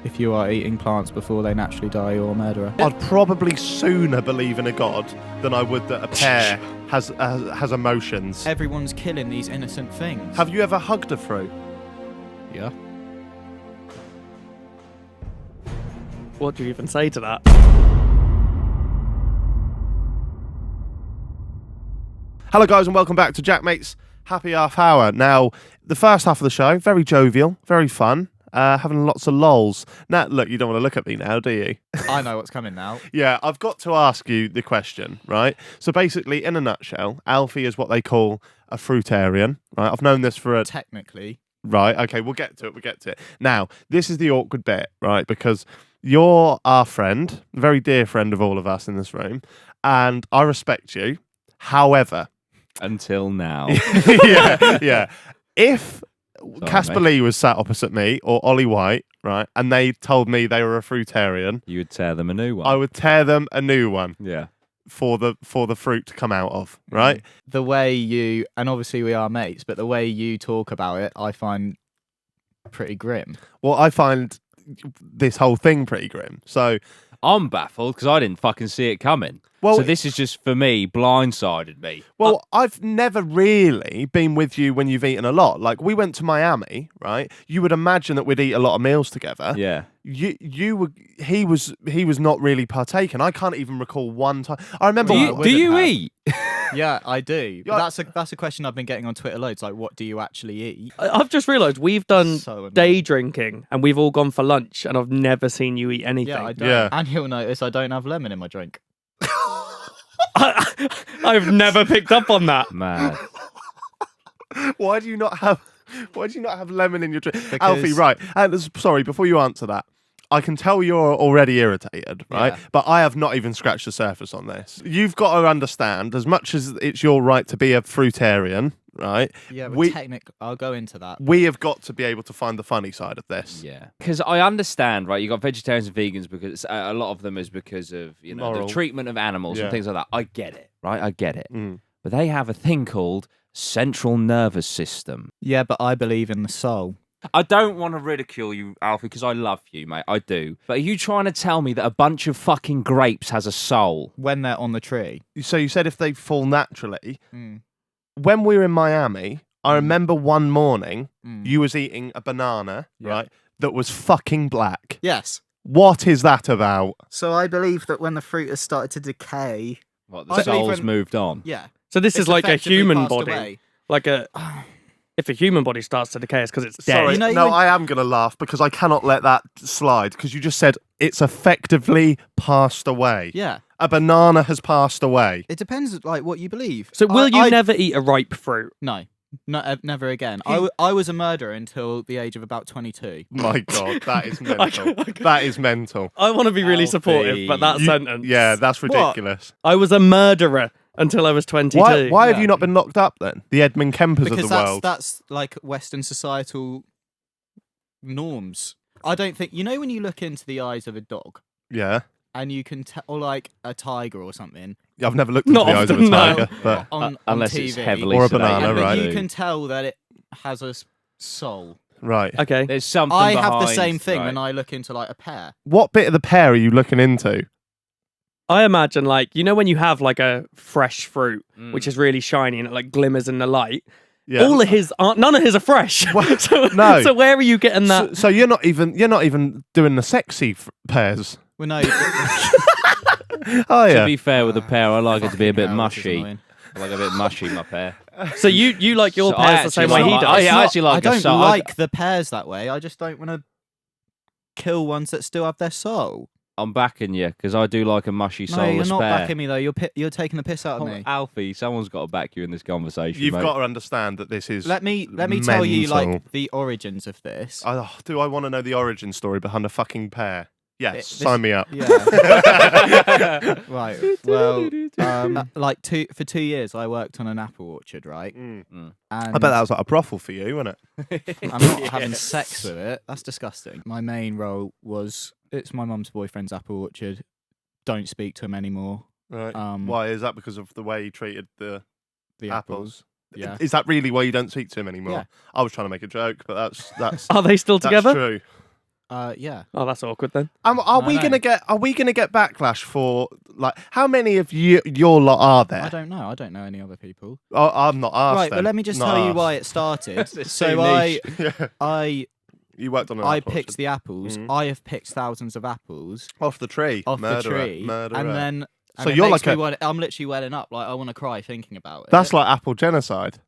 If you are eating plants before they naturally die, you're a murderer. I'd probably sooner believe in a god than I would that a pear has emotions. Everyone's killing these innocent things. Have you ever hugged a fruit? Yeah. What do you even say to that? Hello guys and welcome back to Jack Mate's Happy Half Hour. Now, the first half of the show, very jovial, very fun, having lots of lols. Now, look, you don't want to look at me now, do you? I know what's coming now. Yeah, I've got to ask you the question, right? So basically, in a nutshell, Alfie is what they call a fruitarian, right? I've known this for a... Technically. Right, okay, we'll get to it. Now, this is the awkward bit, right? Because you're our friend, a very dear friend of all of us in this room, and I respect you. However... Until now. yeah. If Casper Lee was sat opposite me, or Ollie White, right, and they told me they were a fruitarian... You would tear them a new one. I would tear them a new one. Yeah. For the fruit to come out of, right? The way you, and obviously we are mates, but the way you talk about it, I find pretty grim. Well, I find this whole thing pretty grim. So I'm baffled because I didn't fucking see it coming. Well, so this is just, for me, blindsided me. Well, I've never really been with you when you've eaten a lot. Like, we went to Miami, right? You would imagine that we'd eat a lot of meals together. Yeah. He was not really partaking. I can't even recall one time. I remember. Do you eat? Yeah, I do. Yeah, But that's a question I've been getting on Twitter loads. Like, what do you actually eat? I've just realised we've done So annoying. day drinking and we've all gone for lunch and I've never seen you eat anything. Yeah, I don't. Yeah. And you'll notice I don't have lemon in my drink. I've never picked up on that. Mad. Why do you not have lemon in your drink, Because- Alfie? Right. And sorry, before you answer that. I can tell you're already irritated, right? Yeah. But I have not even scratched the surface on this. You've got to understand, as much as it's your right to be a fruitarian, right? Yeah, but I'll go into that. We have got to be able to find the funny side of this. Yeah. Because I understand, right? You got vegetarians and vegans because a lot of them is because of, Moral. the treatment of animals Yeah. and things like that. I get it, right? I get it. Mm. But they have a thing called central nervous system. Yeah, but I believe in the soul. I don't want to ridicule you, Alfie, because I love you, mate. I do. But are you trying to tell me that a bunch of fucking grapes has a soul? When they're on the tree. So you said if they fall naturally. Mm. When we were in Miami, I remember one morning Mm. you was eating a banana, Yeah. right, that was fucking black. Yes. What is that about? So I believe that when the fruit has started to decay... What, I the believe soul's when- moved on? Yeah. So this is It's like a effectively human passed body. away. Like if a human body starts to decay, it's because it's dead. Sorry, You know, no, when- I am going to laugh because I cannot let that slide because you just said it's effectively passed away. Yeah. A banana has passed away. It depends, like, what you believe. So will you I never eat a ripe fruit? No. Never again. I was a murderer until the age of about 22. My God, that is mental. That is mental. I want to be really Alfie. supportive, but that You- sentence. Yeah, that's ridiculous. I was a murderer until I was 22. Why have Yeah. you not been locked up then? The Edmund Kempers Because of the world. that's like Western societal norms. I don't think... You know when you look into the eyes of a dog Yeah. and you can tell... Or like a tiger or something I've never looked into Not the eyes of a often, no. tiger, but on Unless TV. it's heavily Or a sedated. banana, and right. you can tell that it has a soul. right. Okay. There's something I have the behind, same thing right. when I look into like a pear. What bit of the pear are you looking into? I imagine, like, you know when you have like a fresh fruit, Mm. which is really shiny and it like glimmers in the light? Yeah. All of his aren't, none of his are fresh. What? so, No. so where are you getting that? So you're not even doing the sexy pears. Well, no. Oh To yeah. be fair with the pear, I like it to be a bit Fucking hell, this is mushy. annoying. I like a bit mushy, my pear. So you like your So I pears the same actually way he like- does? I It's not- actually like I a don't soul. like the pears that way. I just don't want to kill ones that still have their soul. I'm backing you because I do like a mushy, No, soulless you're not pear. backing me though. You're taking the piss out of me. Alfie, someone's got to back you in this conversation. You've mate. got to understand that this is. Let me tell you mental. like the origins of this. Do I want to know the origin story behind a fucking pear? Yes, This- sign me up. Yeah. Right. Well, for 2 years I worked on an apple orchard, right? Mm. And I bet that was like a brothel for you, wasn't it? I'm not having sex with it. That's disgusting. My main role was it's my mum's boyfriend's apple orchard. Don't speak to him anymore. Right. Um, Why is that? Because of the way he treated the The apples. Yeah. Is that really why you don't speak to him anymore? Yeah. I was trying to make a joke, but that's Are they still that's together? true. Yeah. Oh, that's awkward then. Are No, we no. gonna get backlash for like how many of your lot are there? I don't know. I don't know any other people. Oh, I'm not asked. Right, then. well, let me just Not tell you asked. why it started. It's So too niche. I You worked on an I apple picked orchard. the apples. Mhm. I have picked thousands of apples Off the tree. off Murderer, the tree, Murderer. and then So it you're makes like me I'm literally welling up. Like I want to cry thinking about it. That's like apple genocide,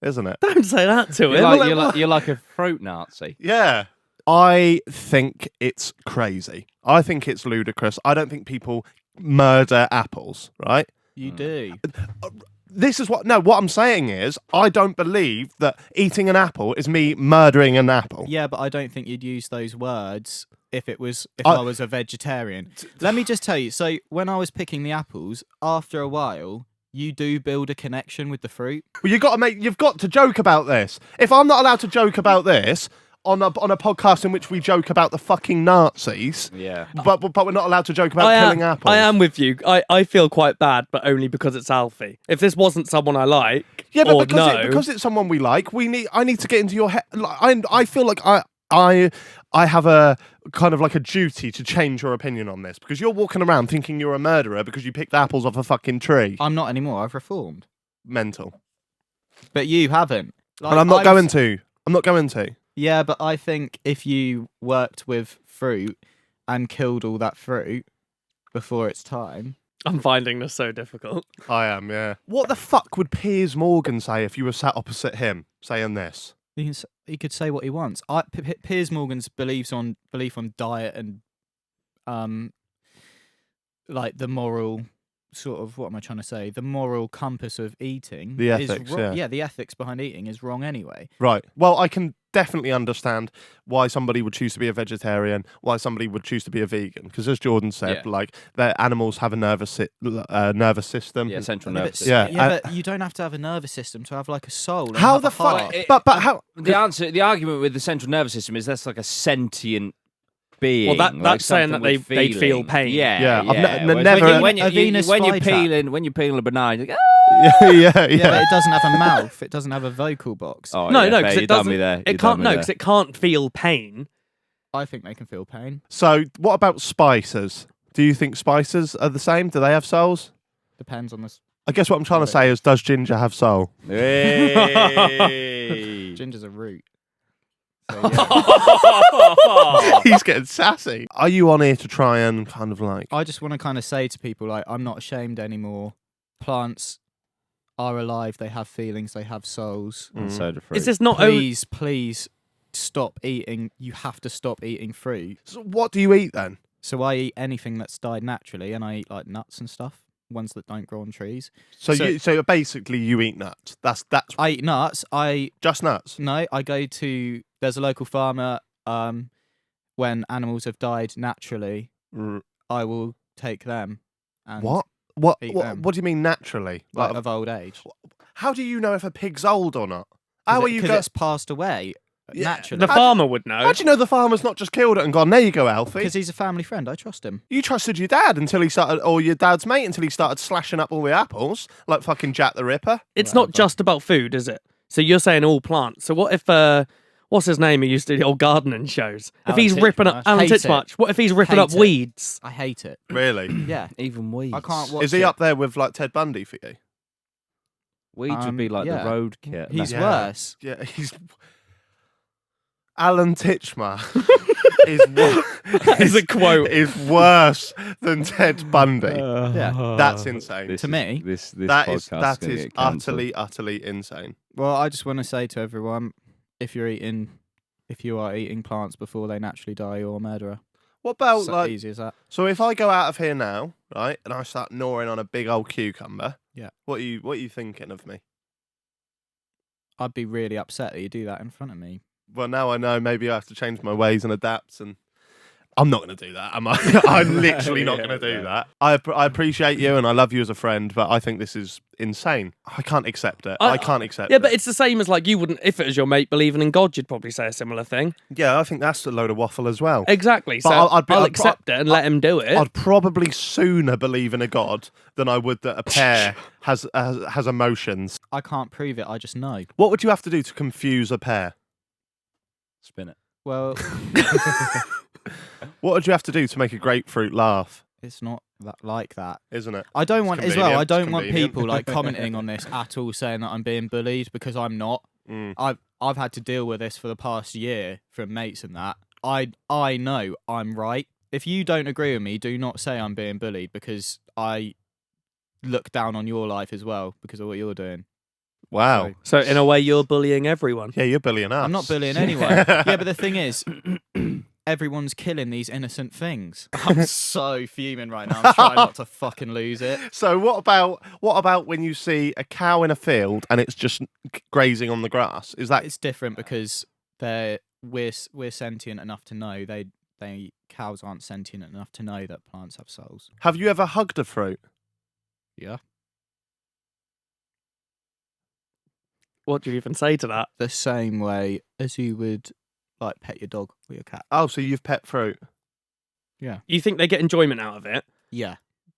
isn't it? Don't say that to You're him. you're like a fruit Nazi. Yeah. I think it's crazy. I think it's ludicrous. I don't think people murder apples, right? You do. This is what I'm saying is I don't believe that eating an apple is me murdering an apple. Yeah, but I don't think you'd use those words if I- I was a vegetarian. Let me just tell you. So when I was picking the apples, after a while, you do build a connection with the fruit. Well, you've got to joke about this. If I'm not allowed to joke about this on a podcast in which we joke about the fucking Nazis, Yeah. but we're not allowed to joke about killing apples. I am with you. I feel quite bad, but only because it's Alfie. If this wasn't someone I like, Yeah, but or because it's someone we like, I need to get into your head. I feel like I have a kind of like a duty to change your opinion on this because you're walking around thinking you're a murderer because you picked apples off a fucking tree. I'm not anymore. I've reformed. Mental. But you haven't. Like, And I'm not going to. I'm not going to. Yeah, but I think if you worked with fruit and killed all that fruit before its time. I'm finding this so difficult. I am, yeah. What the fuck would Piers Morgan say if you were sat opposite him saying this? He could say what he wants. Piers Morgan's belief on diet and like the moral sort of, what am I trying to say? The moral compass of eating. The is ethics, wrong. yeah. The ethics behind eating is wrong anyway. Right. Well, I can definitely understand why somebody would choose to be a vegetarian, why somebody would choose to be a vegan. Because as Jordan said, Yeah. like their animals have a nervous system. Yeah, central Yeah, nervous but, system. Yeah, but you don't have to have a nervous system to have like a soul. And How have the a fuck? heart. But how? The argument with the central nervous system is that's like a sentient being. Well, like that's saying something that with they'd feel feeling. pain. Yeah, Yeah, I've yeah. ne- Whereas never- when A Venus you're flytrap. peeling a banana, you're like, yeah, Yeah, but it doesn't have a mouth. It doesn't have a vocal box. oh, No, yeah, no, fair, because you it done doesn't. me there. It can't. No, because it can't feel pain. I think they can feel pain. So, what about spicers? Do you think spicers are the same? Do they have souls? Depends on the. I guess what I'm trying to say is, does ginger have soul? Hey. Ginger's a root. So, yeah. He's getting sassy. Are you on here to try and kind of like? I just want to kind of say to people, like, I'm not ashamed anymore. Plants are alive. They have feelings. They have souls. And soda fruit. Is this not only? Please stop eating. You have to stop eating fruit. So what do you eat then? So I eat anything that's died naturally, and I eat like nuts and stuff, ones that don't grow on trees. So basically you eat nuts. That's I eat nuts. just nuts. No, I go to. There's a local farmer. When animals have died naturally, I will take them. And What eat them. do you mean naturally? Like of old age. How do you know if a pig's old or not? How are you? Because it's passed away Yeah. naturally. The farmer would know. How do you know the farmer's not just killed it and gone? There you go, Alfie. Because he's a family friend. I trust him. You trusted your dad until he started, or your dad's mate until he started slashing up all the apples like fucking Jack the Ripper. It's not just about food, is it? So you're saying all plants. So what if what's his name? He used to do the old gardening shows. If Alan he's ripping up Titchmarsh. Alan Hate it. Titchmarsh, what if he's ripping Hate up it. weeds? I hate it. Really? Yeah. Even weeds. I can't watch Is he it. up there with like Ted Bundy for you? Weeds would be like yeah. the roadkill. He's Yeah. worse. Yeah, he's Alan Titchmarsh Is a quote. is worse than Ted Bundy. Yeah. That's insane. To me, this That podcast is that gonna is get cancelled. utterly insane. Well, I just want to say to everyone, if you are eating plants before they naturally die, you're a murderer. What about So like? easy as that. So if I go out of here now, right, and I start gnawing on a big old cucumber, Yeah. what are you thinking of me? I'd be really upset that you do that in front of me. Well, now I know. Maybe I have to change my ways and adapt. And I'm not going to do that, am I? I'm literally not going to do that. I appreciate you and I love you as a friend, but I think this is insane. I can't accept it. I can't accept Yeah, it. but it's the same as like you wouldn't, if it was your mate believing in God, you'd probably say a similar thing. Yeah, I think that's a load of waffle as well. Exactly. But So I'd I'll accept it and let him do it. I'd probably sooner believe in a god than I would that a pear has emotions. I can't prove it. I just know. What would you have to do to confuse a pear? Spin it. Well, What would you have to do to make a grapefruit laugh? it's not like that. Isn't it? I don't want as well. convenient, I it's don't want convenient. people like commenting on this at all, saying that I'm being bullied because I'm not. I've had to deal with this for the past year from mates and that. I know I'm right. If you don't agree with me, do not say I'm being bullied because I look down on your life as well because of what you're doing. Wow. So in a way, you're bullying everyone. Yeah, you're bullying us. I'm not bullying anyone. Yeah, but the thing is, everyone's killing these innocent things. I'm so fuming right now. I'm trying not to fucking lose it. So what about when you see a cow in a field and it's just grazing on the grass? Is that It's different because we're sentient enough to know cows aren't sentient enough to know that plants have souls. Have you ever hugged a fruit? Yeah. What do you even say to that? The same way as you would like pet your dog or your cat. Oh, so you've pet fruit. You think they get enjoyment out of it, Yeah.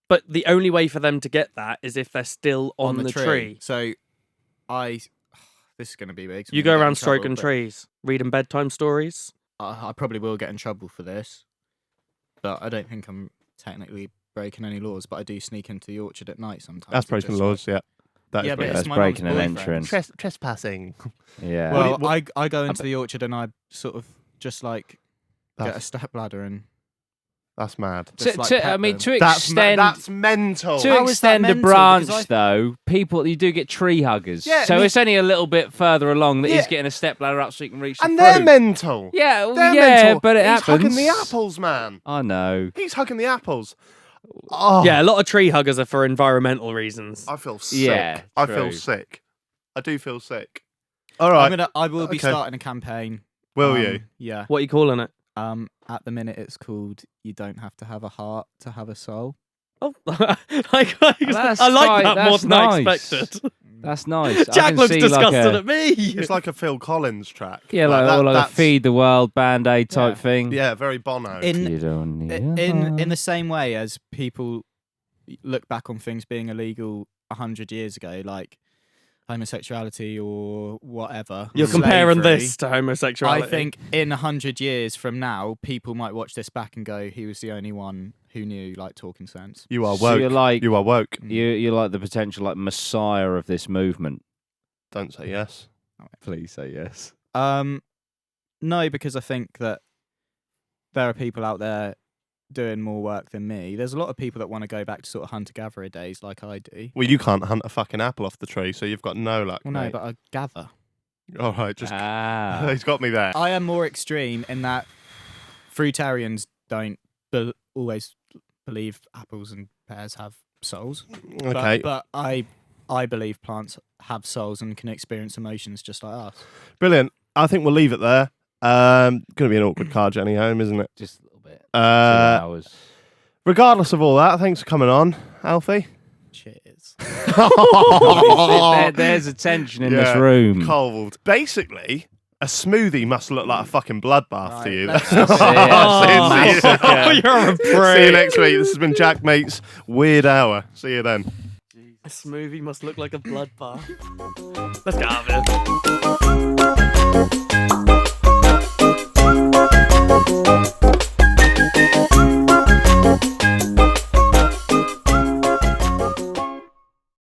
but the only way for them to get that is if they're still on the tree. So this is going to be big. so I'm You gonna go get in around trouble, stroking but trees, reading bedtime stories. I probably will get in trouble for this, but I don't think I'm technically breaking any laws. But I do sneak into the orchard at night sometimes. That's and breaking just, laws, yeah. That is Yeah, but breaking- it's That's my breaking mum's an boyfriend. entrance. trespassing. Yeah. Well, What- I go into the orchard and I sort of just like get a That's, step ladder and that's mad. just, like, I pet mean, them. to That's extend that's mental. to How is that extend a mental? branch, Because though, people you do get tree huggers. Yeah, so and it's only a little bit further along that Yeah. he's getting a step ladder up so he can reach the And fruit. they're mental. Yeah, well, They're yeah, mental. but it He's happens. hugging the apples, man. I know. He's hugging the apples. Oh, Yeah, a lot of tree huggers are for environmental reasons. I feel sick. Yeah, I feel true. sick. I do feel sick. All right. I will be Okay. starting a campaign. Will you? Yeah. What are you calling it? At the minute, it's called "You Don't Have to Have a Heart to Have a Soul." Oh, That's I like quite- that more that's than I nice. expected. That's nice. I Jack can looks see disgusted like at me. It's like a Phil Collins track. Yeah, like a that's- Feed the World Band-Aid type Yeah. thing. Yeah, very Bono. You don't need a in heart. the same way as people look back on things being illegal 100 years ago, like homosexuality or whatever. You're comparing slavery, this to homosexuality. I think in 100 years from now, people might watch this back and go, "He was the only one who knew like talking sense." You are So woke. you're like You are woke. you're like the potential like messiah of this movement. Don't say yes. Please say yes. No, because I think that there are people out there doing more work than me. There's a lot of people that want to go back to sort of hunter-gatherer days like I do. Well, you can't hunt a fucking apple off the tree, so you've got no luck. Well, no, mate. but I gather. All right, just Ah. he's got me there. I am more extreme in that fruitarians don't always believe apples and pears have souls. Okay, But I believe plants have souls and can experience emotions just like us. brilliant. I think we'll leave it there. Going to be an awkward car journey home, isn't it? Just a little bit. 2 Uh, hours. regardless of all that, thanks for coming on, Alfie. Cheers. There's a tension in this Yeah, room. Cold. Basically, a smoothie must look like a fucking bloodbath to Right, you. let's That's- just- See you- Oh, you're a See you prick. next week. This has been Jack Mate's Weird Hour. See you then. This movie must look like a bloodbath. Let's get out of here.